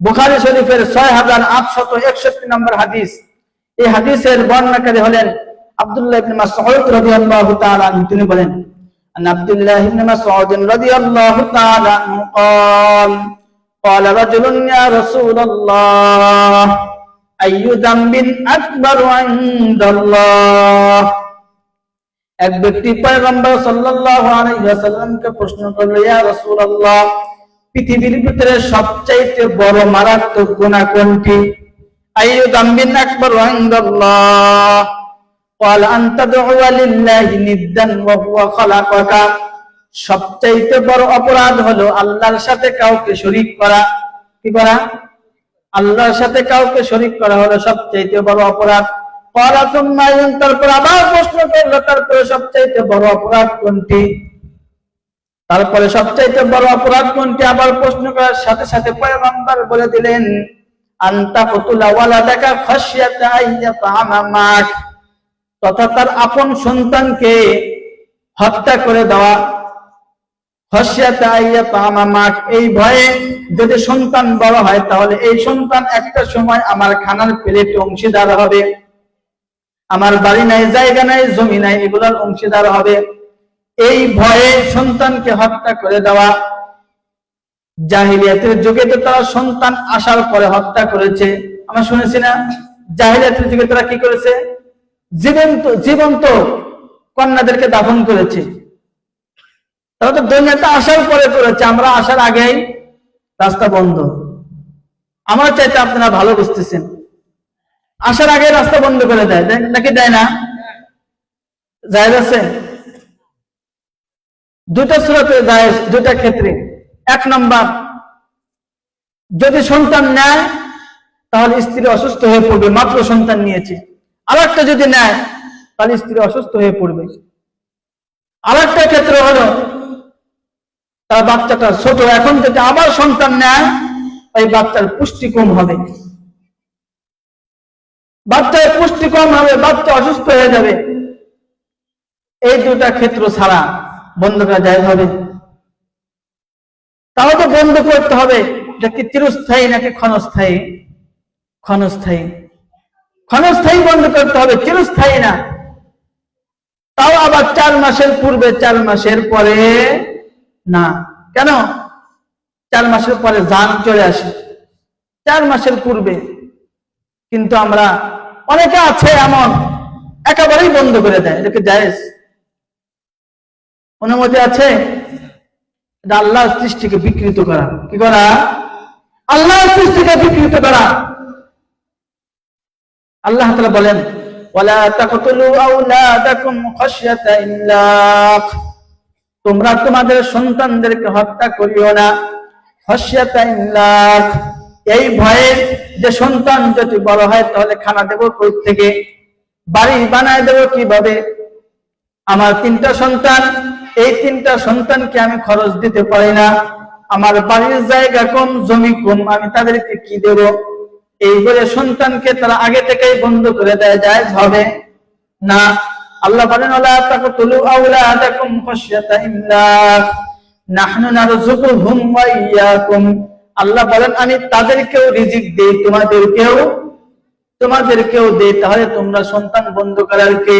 বুখারী শরীফের 6861 নম্বর হাদিস। এই হাদিসের বর্ণনাকারী হলেন আব্দুল্লাহ ইবনে মাসউদ রাদিয়াল্লাহু তাআলা আনহু। তিনি বলেন, আন আব্দুল্লাহ ইবনে মাসউদ রাদিয়াল্লাহু তাআলা আনহু قال قال رجل يا رسول الله أي ذنب أكبر عند الله। এক ব্যক্তি পয়গম্বর সাল্লাল্লাহু আলাইহি ওয়াসাল্লামকে প্রশ্ন করল, ইয়া রাসূলুল্লাহ, পৃথিবীর ভিতরে সবচেয়ে বড় মারাত্মক গুনাহ কোনটি? আইয়ু যামবিন আকবার ইনদাল্লাহ? ক্বাল আন তাদউ লিল্লাহি নিদ্দান ওয়া হুয়া খালাকাকা। সবচেয়ে বড় অপরাধ হলো আল্লাহর সাথে কাউকে শরীক করা। কি করা? আল্লাহর সাথে কাউকে শরীক করা হলো সবচেয়ে বড় অপরাধ। ক্বালা সুম্মা আইয়ুন? তারপর আবার প্রশ্ন করল, তারপরে সবচেয়ে বড় অপরাধ কোনটি? তারপরে সবচেয়ে বড় অপরাধ কোনটি আবার প্রশ্ন করার সাথে সাথে পয়গম্বর বলে দিলেন, আনতা কুতুলা ওয়ালাদাকা খাশিয়াতা আইয়াতামা মাক। তথা তার আপন সন্তানকে হত্যা করে দেওয়া। খাশিয়াতা আইয়াতামা মাক, এই ভয়ে যদি সন্তান বড় হয় তাহলে এই সন্তান একটা সময় আমার খানার প্লেটে অংশীদার হবে, আমার বাড়ি নাই, জায়গা নাই, জমি নাই, এগুলোর অংশীদার হবে। এই ভয়ে সন্তানকে হত্যা করে দেওয়া। জাহিলিয়াতের যুগে তো তারা সন্তান আসার পরে হত্যা করেছে, আমরা শুনেছি না? জাহিলিয়াতের যুগে তারা কি করেছে? জীবন্ত কন্যাদেরকে দাফন করেছে। তারা তো দুনিয়াতে আসার পরে করেছে, আমরা আসার আগেই রাস্তা বন্ধ। আমার চাইতে আপনারা ভালো বুঝতেছেন। আসার আগে রাস্তা বন্ধ করে দেয় নাকি দেয় না? জায়েজ আছে? দুটো সূরাতে জায়েজ, দুটো ক্ষেত্রে। এক নম্বর, যদি সন্তান নেয় তাহলে স্ত্রী অসুস্থ হয়ে পড়বে, মাত্র সন্তান নিয়েছে। আরেকটা যদি নেয় তাহলে স্ত্রী অসুস্থ হয়ে পড়বে। আরেকটা ক্ষেত্র হলো তার বাচ্চাটা ছোট, এখন যদি আবার সন্তান নেয় ওই বাচ্চার পুষ্টি কম হবে, বাচ্চার পুষ্টি কম হবে, বাচ্চা অসুস্থ হয়ে যাবে। এই দুটা ক্ষেত্র ছাড়া বন্ধ করা যায় হবে? তাও তো বন্ধ করতে হবে। এটা কি চিরস্থায়ী নাকি ক্ষণস্থায়ী? ক্ষণস্থায়ী। ক্ষণস্থায়ী বন্ধ করতে হবে, চিরস্থায়ী না। তাও আবার 4 মাসের পূর্বে, 4 মাসের পরে না। কেন? 4 মাসের পরে জান চলে আসে, 4 মাসের পূর্বে। কিন্তু আমরা অনেকে আছে এমন একেবারেই বন্ধ করে দেয়। এটাকে জায়েজ? অনুমতি আছে? এটা আল্লাহর সৃষ্টিকে বিকৃত করা। কি করা? আল্লাহর সৃষ্টিকে বিকৃত করা। আল্লাহ তাআলা বলেন, ওয়ালা তাকতুলু আওলাদাকুম খাশিয়াতা ইমলাক। তোমরা তোমাদের সন্তানদেরকে হত্যা করিও না, খাশিয়াতা ইমলাক, এই ভয়ে যে সন্তান যদি বড় হয় তাহলে খানা দেব কই থেকে, বাড়ি বানায় দেব কিভাবে, আমার 3টা সন্তান, এই 3টা সন্তানকে আমি খরচ দিতে পারি না, আমার বাড়ির জায়গা কম, জমি কম, আমি তাদেরকে কি দেব? এই বলে সন্তানকে তারা আগে থেকেই বন্ধ করে দেয়, জায়েজ হবে না। আল্লাহ বলেন, ওয়ালা তাকতুলু আওলাদাকুম খাশিয়াতা ইমলাক নাহনু নারযুকুহুম ওয়া ইয়্যাকুম। আল্লাহ বলেন, আমি তাদেরকেও রিজিক দেই, তোমাদেরকেও দেই, তাহলে তোমরা সন্তান বন্ধ করার কে?